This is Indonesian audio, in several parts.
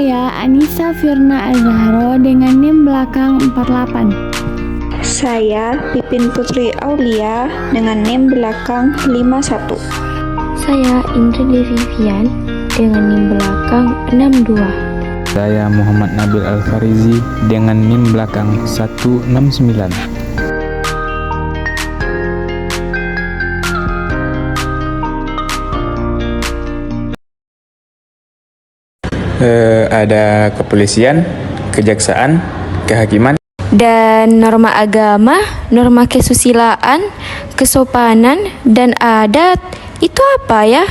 Saya Anissa Firna Azharo dengan NIM belakang 48. Saya Pipin Putri Aulia dengan NIM belakang 51. Saya Indri Vivian dengan NIM belakang 62. Saya Muhammad Nabil Al-Farizi dengan NIM belakang 169. Ada kepolisian, kejaksaan, kehakiman, Dan norma agama, norma kesusilaan, kesopanan, dan adat. Itu apa ya?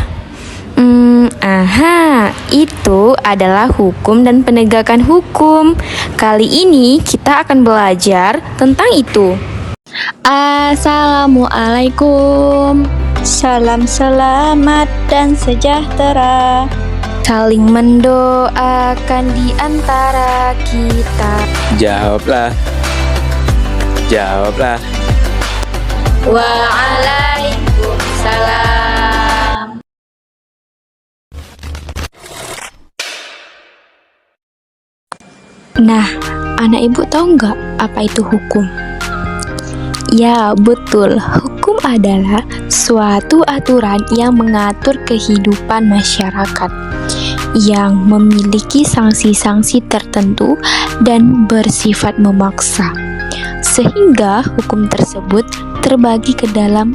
Itu adalah hukum dan penegakan hukum. Kali ini kita akan belajar tentang itu. Assalamualaikum. Salam selamat dan sejahtera. Saling mendoakan di antara kita. Jawablah. Waalaikumsalam. Nah, anak ibu tahu nggak apa itu hukum? Ya, betul. Hukum adalah suatu aturan yang mengatur kehidupan masyarakat, yang memiliki sanksi-sanksi tertentu dan bersifat memaksa. Sehingga hukum tersebut terbagi ke dalam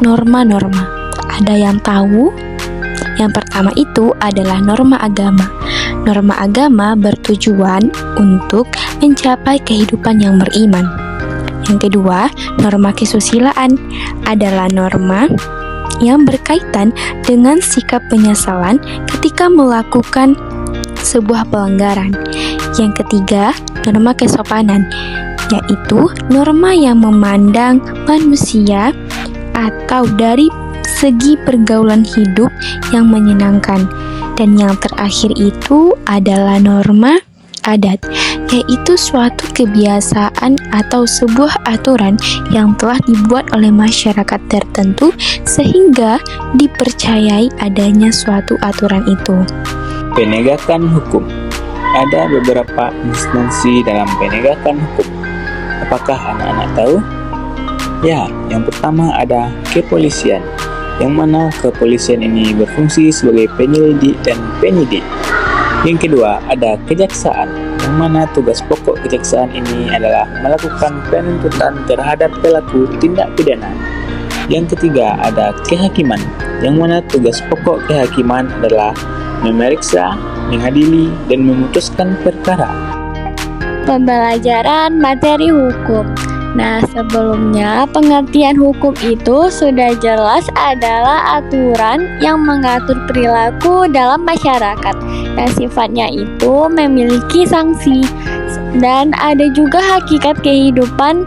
norma-norma. Ada yang tahu? Yang pertama itu adalah norma agama. Norma agama bertujuan untuk mencapai kehidupan yang beriman. Yang kedua, norma kesusilaan adalah norma yang berkaitan dengan sikap penyesalan ketika melakukan sebuah pelanggaran. Yang ketiga, norma kesopanan, yaitu norma yang memandang manusia atau dari segi pergaulan hidup yang menyenangkan. Dan yang terakhir itu adalah norma adat, yaitu suatu kebiasaan atau sebuah aturan yang telah dibuat oleh masyarakat tertentu sehingga dipercayai adanya suatu aturan itu. Penegakan hukum. Ada beberapa instansi dalam penegakan hukum. Apakah anak-anak tahu? Ya, yang pertama ada kepolisian, yang mana kepolisian ini berfungsi sebagai penyelidik dan penyidik. Yang kedua, ada kejaksaan, yang mana tugas pokok kejaksaan ini adalah melakukan penuntutan terhadap pelaku tindak pidana. Yang ketiga, ada kehakiman, yang mana tugas pokok kehakiman adalah memeriksa, mengadili, dan memutuskan perkara. Pembelajaran materi hukum. Nah, sebelumnya pengertian hukum itu sudah jelas adalah aturan yang mengatur perilaku dalam masyarakat dan sifatnya itu memiliki sanksi, dan ada juga hakikat kehidupan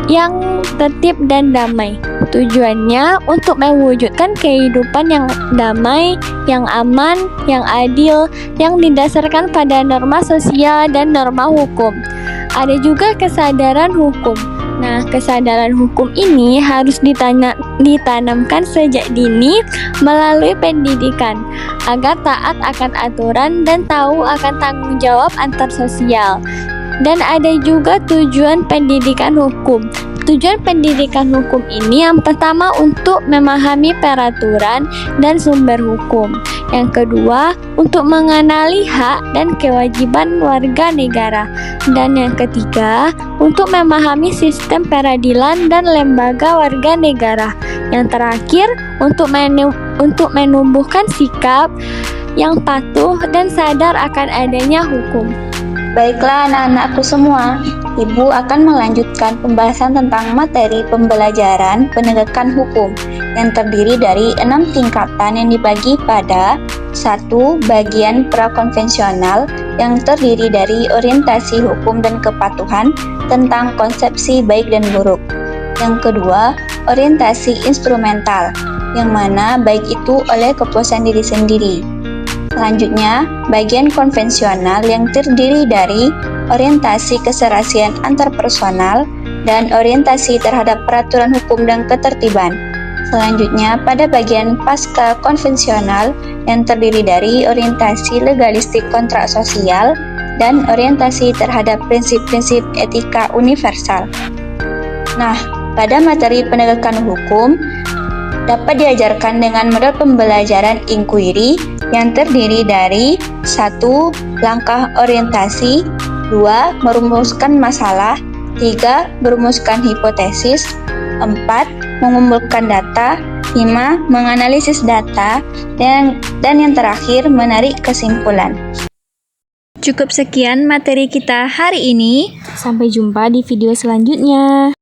yang tertib dan damai. Tujuannya untuk mewujudkan kehidupan yang damai, yang aman, yang adil, yang didasarkan pada norma sosial dan norma hukum. Ada juga kesadaran hukum. Nah, kesadaran hukum ini harus ditanamkan sejak dini melalui pendidikan agar taat akan aturan dan tahu akan tanggung jawab antar sosial. Dan ada juga tujuan pendidikan hukum. Tujuan pendidikan hukum ini yang pertama untuk memahami peraturan dan sumber hukum. Yang kedua, untuk mengenali hak dan kewajiban warga negara. Dan yang ketiga, untuk memahami sistem peradilan dan lembaga warga negara. Yang terakhir, untuk menumbuhkan sikap yang patuh dan sadar akan adanya hukum. Baiklah anak-anakku semua, Ibu akan melanjutkan pembahasan tentang materi pembelajaran penegakan hukum yang terdiri dari 6 tingkatan yang dibagi pada 1. Bagian prakonvensional yang terdiri dari orientasi hukum dan kepatuhan tentang konsepsi baik dan buruk. Yang kedua, orientasi instrumental, yang mana baik itu oleh kepuasan diri sendiri. Selanjutnya, bagian konvensional yang terdiri dari orientasi keserasian antarpersonal dan orientasi terhadap peraturan hukum dan ketertiban. Selanjutnya, pada bagian pasca konvensional yang terdiri dari orientasi legalistik kontrak sosial dan orientasi terhadap prinsip-prinsip etika universal. Nah, pada materi penegakan hukum dapat diajarkan dengan model pembelajaran inquiry yang terdiri dari 1. Langkah orientasi, 2. Merumuskan masalah, 3. Merumuskan hipotesis, 4. Mengumpulkan data, 5. Menganalisis data, dan yang terakhir menarik kesimpulan. Cukup sekian materi kita hari ini. Sampai jumpa di video selanjutnya.